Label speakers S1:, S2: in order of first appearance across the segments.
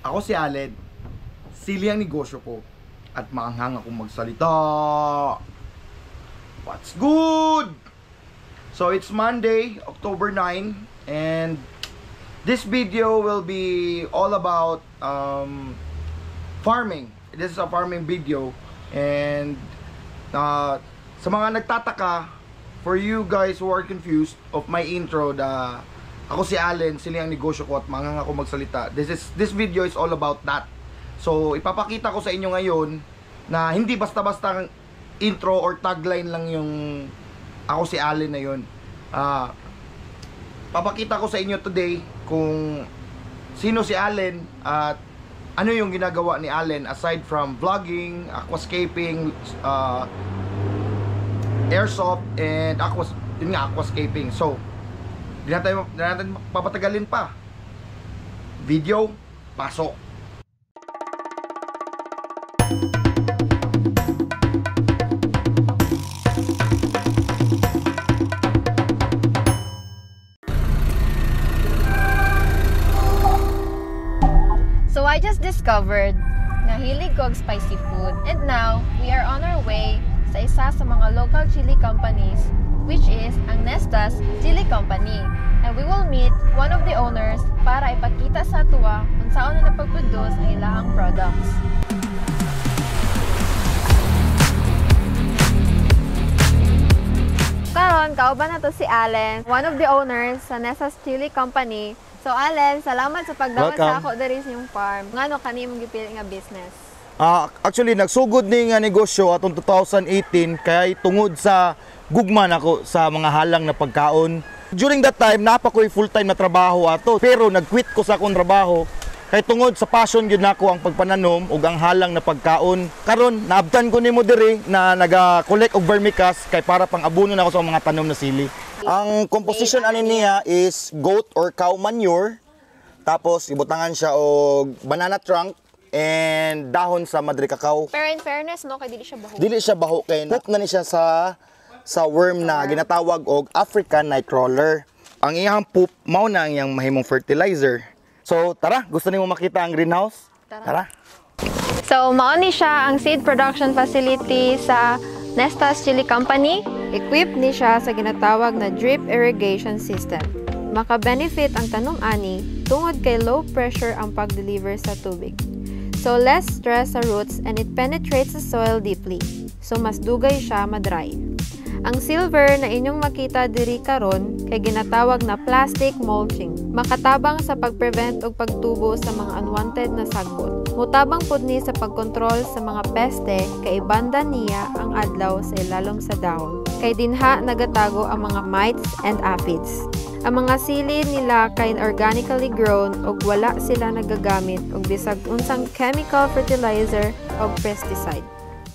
S1: Ako si Allen, sili ang negosyo ko at maanghang akong magsalita. What's good? So it's Monday, October 9, and this video will be all about farming. This is a farming video, and sa mga nagtataka, for you guys who are confused of my intro, ako si Allen, sili ang negosyo ko at maanghang ako magsalita. This video is all about that. So ipapakita ko sa inyo ngayon na hindi basta-basta intro or tagline lang yung ako si Allen na yun. Papakita ko sa inyo today kung sino si Allen at ano yung ginagawa ni Allen aside from vlogging, aquascaping, airsoft, and aquascaping. So di natin papatagalin pa. Video, pasok.
S2: So I just discovered na hilig ko ang spicy food, and now we are on our way sa isa sa mga local chili companies, which is ang Nestas Chili Company. And we will meet one of the owners para ipakita sa tuwa kung saan na napag-produce ang ilahang products. Karon, kauban na to si Allen, one of the owners sa Nestas Chili Company. So Allen, salamat sa pagdawat sa ako diri sa inyong farm. Ngano kani imong gipili nga business?
S1: Actually, nagsugod ni nga negosyo atong 2018 kay tungod sa gugma nako sa mga halang na pagkaon. During that time, napa ko'y full-time na trabaho ato, pero nag-quit ko sa akong trabaho kay tungod sa passion gyud nako ang pagpananom ug ang halang na pagkaon. Karon naabtan ko nimo diri na naga-collect og vermicast kay para pang abono nako sa mga tanom na sili. Ang composition ani niya is goat or cow manure. Tapos ibutangan siya og banana trunk and dahon sa madre cacao.
S2: Pero in fairness, no, kay dili siya baho.
S1: Dili siya baho kay poop na ni siya sa worm na ginatawag og African nightcrawler. Ang iyang poop mao na ang iyang mahimong fertilizer. So tara, gusto nimo makita ang greenhouse? Tara.
S2: So mao ni siya ang seed production facility sa Nestas Chili Company. Equipped ni siya sa ginatawag na drip irrigation system. Maka-benefit ang tanong ani tungod kay low pressure ang pag-deliver sa tubig. So less stress sa roots and it penetrates the soil deeply. So mas dugay siya madry. Ang silver na inyong makita diri karon kay ginatawag na plastic mulching. Makatabang sa pag-prevent og pagtubo sa mga unwanted na sagbot. Mutabang pud ni sa pagkontrol sa mga peste kay ibanda niya ang adlaw sa ilalom sa dahon. Kay dinha nagatago ang mga mites and aphids. Ang mga sili nila kay organically grown ug wala sila nagagamit og bisag unsang chemical fertilizer o pesticide.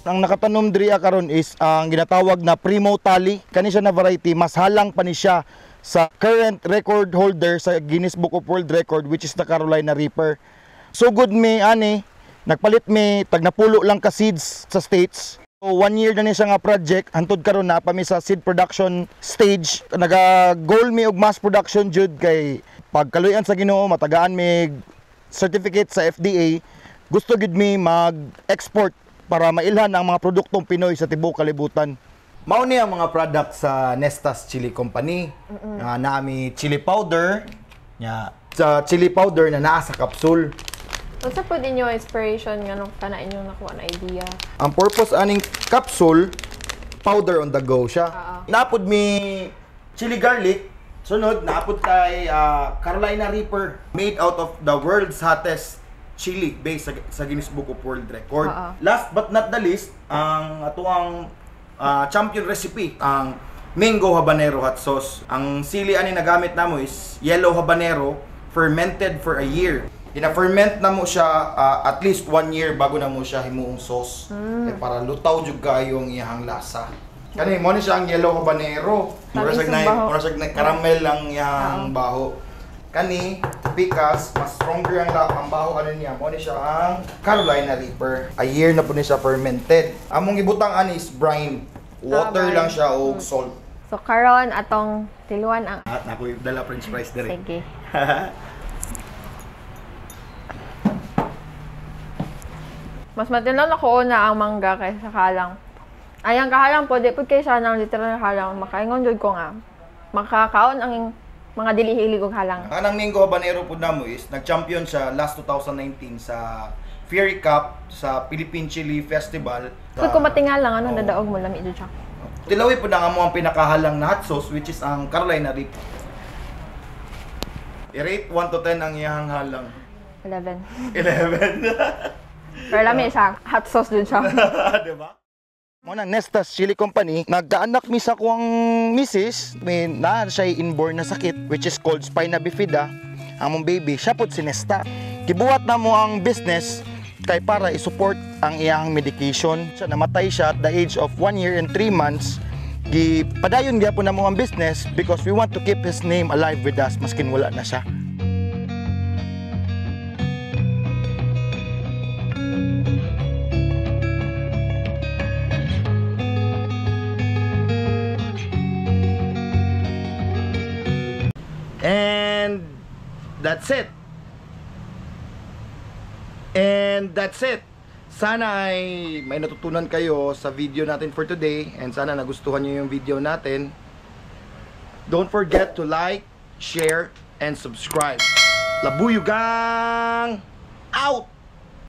S1: Ang nakatanom diri karon is ang ginatawag na Primo Tali. Kani siya na variety, mas halang pa ni siya sa current record holder sa Guinness Book of World Record, which is the Carolina Reaper. So good me ani, nagpalit me tag napulo lang ka seeds sa States. So 1 year na ni siya nga project, hantod karon na pa mi sa seed production stage. Naga-goal mi og mass production jud kay pagkaluyan sa Ginoo matagaan mi certificate sa FDA. Gusto gid mi mag-export para mailhan ang mga produktong Pinoy sa tibuok kalibutan. Mao ni ang mga products sa Nestas Chili Company. Naami chili powder, sa chili powder na naa sa capsule.
S2: Unsa pud inyo inspiration nganong kana inyong nakuha na idea?
S1: Ang purpose aning capsule, powder on the go siya. Napod mi chili garlic, sunod napod kay Carolina Reaper, made out of the world's hottest chili based sa Guinness Book of World Record. Last but not the least, ang atuang champion recipe, ang mango habanero hot sauce. Ang sili ani nagamit namo is yellow habanero fermented for a year. Ina-ferment na mo siya at least 1 year bago na mo siya himuong sauce. Para lutaw jud kayo ang iyang lasa. Kani mo ni siya ang yellow habanero. Murasag na caramel lang yang baho. Kani because mas stronger ang baho ano niya. Mo ni siya ang Carolina Reaper. A year na po ni siya fermented. Among ibutang ani is brine. Water lang siya o salt.
S2: So karon atong tiluan ang
S1: nakoy dala french fries dire.
S2: Sige. Mas matinaw na ko na ang mangga kaysa halang. Ayang kahalang po, di po kaysa ng literal halang. Makaingon jud ko nga. Makakaon ang mga dili-hilig og halang.
S1: Anang Mingo Habanero po na mo is, nag-champion siya last 2019 sa Fury Cup sa Philippine Chili Festival.
S2: Kung kumatingal lang, ano, dadaog mo, lami jud siya.
S1: Tilawi po na nga mo ang pinakahalang na hot sauce, which is ang Carolina Reaper. I-rate 1 to 10 ang iyang halang.
S2: 11.
S1: 11.
S2: Pero lami siya, hot sauce jud siya.
S1: Diba? Muna Nestas Chili Company, nagdaanak mi sa kuang misis, may na siya inborn na sakit which is called spina bifida. Ang mong baby, siya po si Nesta. Gibuhat na mo ang business kay para i-support ang iyang medication. Siya namatay siya at the age of 1 year and 3 months. Gipadayon gyapon na mo ang business because we want to keep his name alive with us maskin wala na siya. And that's it. Sana ay may natutunan kayo sa video natin for today and sana nagustuhan nyo yung video natin. Don't forget to like, share, and subscribe. Labuyo gang! Out!